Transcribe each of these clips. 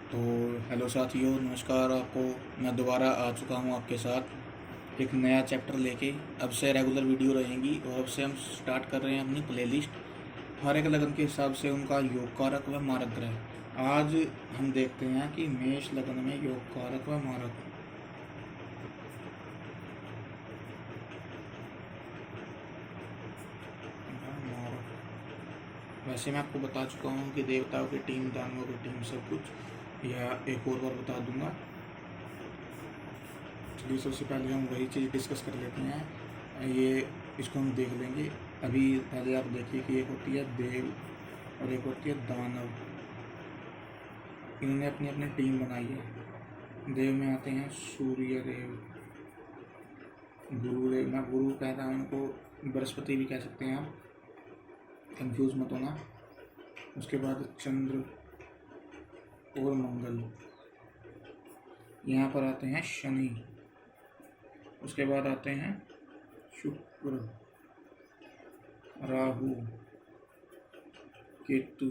तो हेलो साथियों, नमस्कार। आपको मैं दोबारा आ चुका हूँ आपके साथ एक नया चैप्टर लेके। अब से रेगुलर वीडियो रहेंगी और अब से हम स्टार्ट कर रहे हैं अपनी प्लेलिस्ट हर एक लगन के हिसाब से उनका योग कारक व मारक ग्रह। आज हम देखते हैं कि मेष लगन में योग कारक व मारक। वैसे मैं आपको बता चुका हूँ कि देवताओं की टीम, दानवों की टीम, सब कुछ। यह एक और बार बता दूंगा। चलिए सबसे पहले हम वही चीज़ डिस्कस कर लेते हैं। ये इसको हम देख लेंगे। अभी पहले आप देखिए कि एक होती है देव और एक होती है दानव। इन्होंने अपनी अपनी टीम बनाई है। देव में आते हैं सूर्य देव, गुरुदेव। मैं गुरु कहता हूँ उनको, बृहस्पति भी कह सकते हैं आप, कंफ्यूज मत होना। उसके बाद चंद्र और मंगल। यहाँ पर आते हैं शनि। उसके बाद आते हैं शुक्र, राहु, केतु।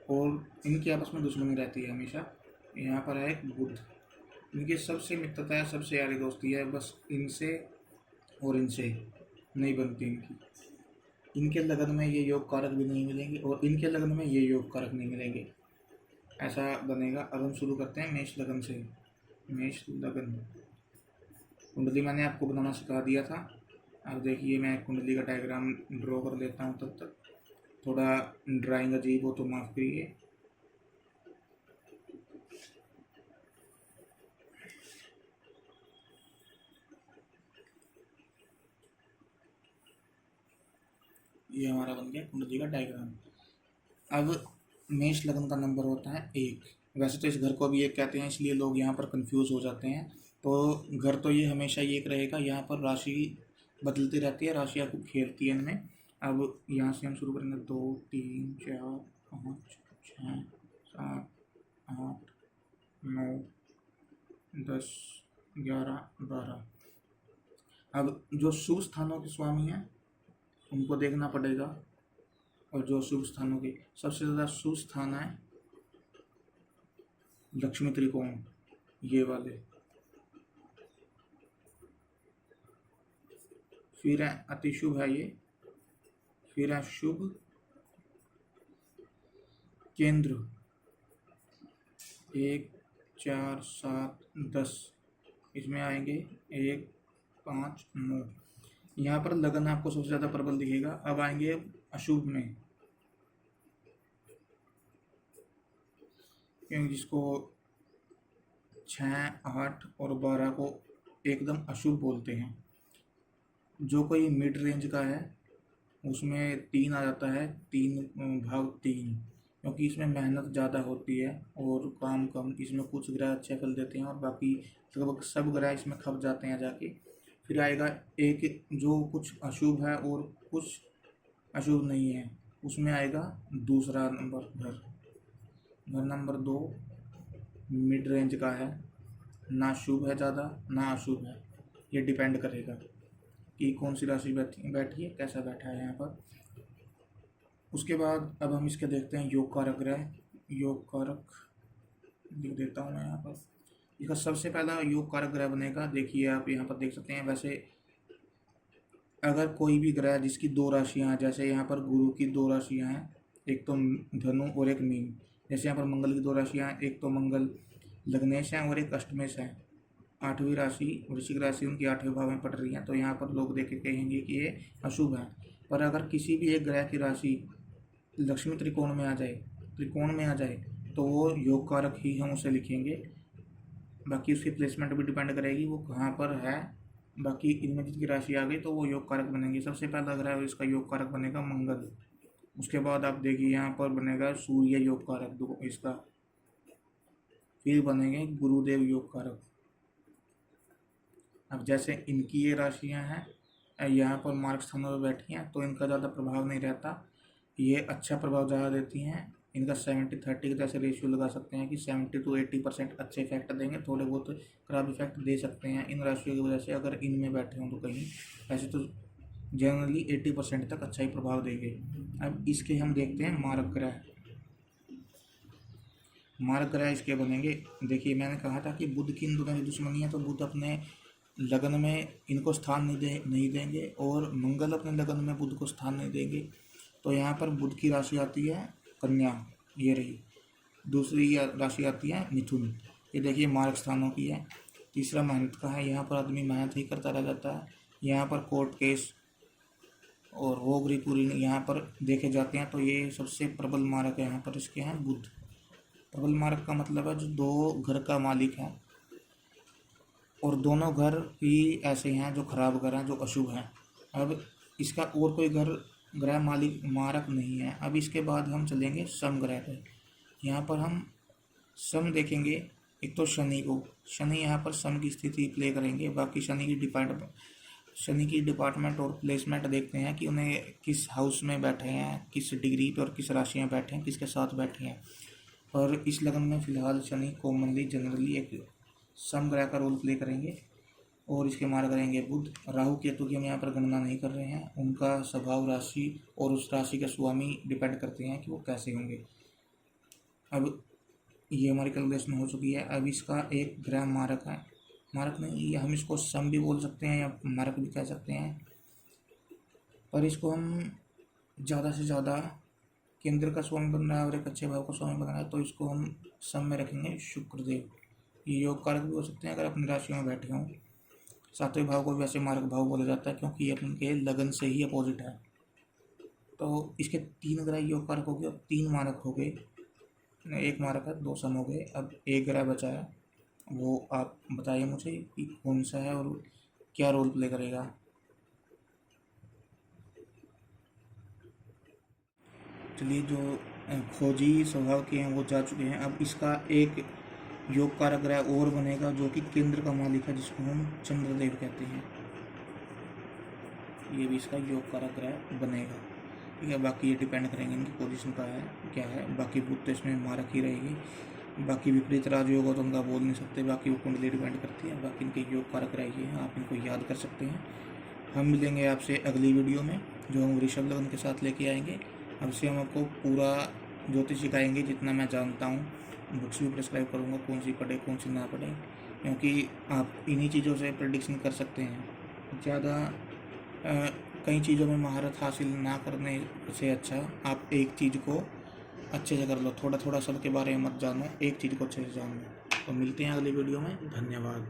और इनकी आपस में दुश्मनी रहती है हमेशा। यहाँ पर है एक बुध। इनकी सबसे मित्रता है, सबसे यारी दोस्ती है। बस इनसे और इनसे नहीं बनती इनकी। इनके लगन में ये योग कारक भी नहीं मिलेंगे और इनके लगन में ये योग कारक नहीं मिलेंगे। ऐसा बनेगा। अब हम शुरू करते हैं मेष लगन से। मेष लगन कुंडली मैंने आपको बनाना सिखा दिया था। अब देखिए मैं कुंडली का डायग्राम ड्रॉ कर लेता हूँ। तब तक थोड़ा ड्राइंग अजीब हो तो माफ़ करिए। ये हमारा बन गया कुंडली का डायग्राम। अब मेष लगन का नंबर होता है 1। वैसे तो इस घर को भी 1 कहते हैं, इसलिए लोग यहाँ पर कंफ्यूज हो जाते हैं। तो घर तो ये हमेशा 1 रहेगा। यहाँ पर राशि बदलती रहती है, राशियाँ खूब खेलती है इनमें। अब यहाँ से हम शुरू करेंगे 2 3 4 5 6 7 8 9 10 11 12। अब जो शुभ स्थानों के स्वामी हैं उनको देखना पड़ेगा। और जो शुभ स्थानों के सबसे ज़्यादा शुभ स्थान है लक्ष्मी त्रिकोण, ये वाले। फिर है अति शुभ है ये। फिर है शुभ केंद्र 1 4 7 10। इसमें आएंगे 1 5 9। यहाँ पर लगन आपको सबसे ज़्यादा प्रबल दिखेगा। अब आएंगे अशुभ में, क्योंकि जिसको 6 8 और 12 को एकदम अशुभ बोलते हैं। जो कोई मिड रेंज का है उसमें 3 आ जाता है, 3/3, क्योंकि इसमें मेहनत ज़्यादा होती है और काम कम। इसमें कुछ ग्रह अच्छे फल देते हैं और बाकी लगभग सब ग्रह इसमें खप जाते हैं जाके। फिर आएगा एक जो कुछ अशुभ है और कुछ अशुभ नहीं है, उसमें आएगा दूसरा नंबर घर। घर नंबर 2 मिड रेंज का है, ना शुभ है ज़्यादा ना अशुभ है। ये डिपेंड करेगा कि कौन सी राशि बैठी है, कैसा बैठा है यहाँ पर। उसके बाद अब हम इसके देखते हैं योग कारक ग्रह। योग कारक लिख देता हूँ मैं यहाँ पर। इसका सबसे पहला योग कारक ग्रह बनेगा, देखिए आप यहाँ पर देख सकते हैं। वैसे अगर कोई भी ग्रह जिसकी 2 राशियाँ हैं, जैसे यहाँ पर गुरु की 2 राशियाँ हैं, एक तो धनु और एक मीन। जैसे यहाँ पर मंगल की 2 राशियाँ हैं, एक तो मंगल लग्नेश है और एक अष्टमेश है। 8वीं राशि वृश्चिक राशि उनकी 8वें भाव में पड़ रही है, तो यहाँ पर लोग देख के कहेंगे कि ये अशुभ है। पर अगर किसी भी एक ग्रह की राशि लक्ष्मी त्रिकोण में आ जाए, तो वो योग कारक ही हम उसे लिखेंगे। बाकी उसकी प्लेसमेंट भी डिपेंड करेगी वो कहाँ पर है। बाकी इनमें जिसकी राशि आ गई तो वो योग कारक बनेंगे। सबसे पहला ग्रह इसका योग कारक बनेगा मंगल। उसके बाद आप देखिए यहाँ पर बनेगा सूर्य योग कारक इसका। फिर बनेंगे गुरुदेव योग कारक। अब जैसे इनकी ये राशियाँ हैं यहाँ पर मार्ग स्थानों पर बैठी हैं, तो इनका ज़्यादा प्रभाव नहीं रहता। ये अच्छा प्रभाव ज़्यादा देती हैं। इनका 70-30 का जैसे रेशियो लगा सकते हैं कि 70 to 80% अच्छे इफेक्ट देंगे, थोड़े बहुत खराब इफेक्ट दे सकते हैं इन राशियों की वजह से अगर इनमें बैठे हों तो कहीं। ऐसे तो जनरली 80% तक अच्छा ही प्रभाव देंगे। अब इसके हम देखते हैं मारक ग्रह। मारक ग्रह इसके बनेंगे। देखिए मैंने कहा था कि बुध की इन दोनों की दुश्मनी है, तो बुध अपने लगन में इनको स्थान नहीं देंगे और मंगल अपने लगन में बुध को स्थान नहीं देंगे। तो यहाँ पर बुध की राशि आती है कन्या, ये रही। दूसरी राशि आती है मिथुन, ये देखिए मार्ग स्थानों की है। तीसरा मेहनत का है, यहाँ पर आदमी मेहनत ही करता रह जाता है। यहाँ पर कोर्ट केस और रोगरी पूरी यहाँ पर देखे जाते हैं। तो ये सबसे प्रबल मार्ग है यहाँ पर इसके हैं बुध। प्रबल मार्ग का मतलब है जो दो घर का मालिक है और दोनों घर ही ऐसे हैं जो खराब घर हैं, जो अशुभ हैं। अब इसका और कोई ग्रह मालिक मारक नहीं है। अब इसके बाद हम चलेंगे सम ग्रह पे। यहाँ पर हम सम देखेंगे। एक तो शनि को, शनि यहाँ पर सम की स्थिति प्ले करेंगे। बाकी शनि की डिपार्टमेंट और प्लेसमेंट देखते हैं कि उन्हें किस हाउस में बैठे हैं, किस डिग्री पे और किस राशि में बैठे हैं, किसके साथ बैठे हैं। और इस लगन में फिलहाल शनि कॉमनली जनरली एक सम ग्रह का रोल प्ले करेंगे और इसके मार्ग करेंगे बुध। राहु केतु की हम यहाँ पर गणना नहीं कर रहे हैं, उनका स्वभाव राशि और उस राशि के स्वामी डिपेंड करते हैं कि वो कैसे होंगे। अब ये हमारी कैलकुलेशन हो चुकी है। अब इसका एक ग्रह मारक है, मारक नहीं, ये हम इसको सम भी बोल सकते हैं या मारक भी कह सकते हैं, पर इसको हम ज़्यादा से ज़्यादा केंद्र का स्वामी बन रहा है और एक अच्छे भाव का स्वामी बन रहा है, तो इसको हम सम में रखेंगे शुक्रदेव। ये योग कारक भी हो सकते हैं अगर अपनी राशियों में बैठे हों। सातवें भाव को वैसे मारक भाव बोला जाता है क्योंकि ये अपने लगन से ही अपोजिट है। तो इसके 3 ग्रह योग कारक हो गए और 3 मारक हो गए। एक मारक है, 2 सम हो गए। अब एक ग्रह बचा है, वो आप बताइए मुझे कि कौन सा है और क्या रोल प्ले करेगा। चलिए, जो खोजी स्वभाव के हैं वो जा चुके हैं। अब इसका एक योग कारक ग्रह और बनेगा जो कि केंद्र का मालिक है, जिसको हम चंद्रदेव कहते हैं। ये भी इसका योग कारक ग्रह बनेगा, ठीक है। बाकी ये डिपेंड करेंगे इनकी पोजीशन का है क्या है। बाकी बुध तो इसमें मारक ही रहेगी। बाकी विपरीत राजयोग हो तो उनका बोल नहीं सकते, बाकी वो कुंडली डिपेंड करती है। बाकी इनके योग कारक ग्रह ये हैं, आप इनको याद कर सकते हैं। हम मिलेंगे आपसे अगली वीडियो में जो हम वृषभ लगन के साथ लेके आएंगे। अब से हम आपको पूरा ज्योतिष सिखाएंगे जितना मैं जानता हूँ। बुक्स भी प्रिस्क्राइब करूँगा कौन सी पढ़े कौन सी ना पढ़े, क्योंकि आप इन्हीं चीज़ों से प्रेडिक्शन कर सकते हैं। ज़्यादा कई चीज़ों में महारत हासिल ना करने से अच्छा आप एक चीज़ को अच्छे से कर लो। थोड़ा थोड़ा सबके बारे में मत जानो, एक चीज़ को अच्छे से जान लो। तो मिलते हैं अगली वीडियो में। धन्यवाद।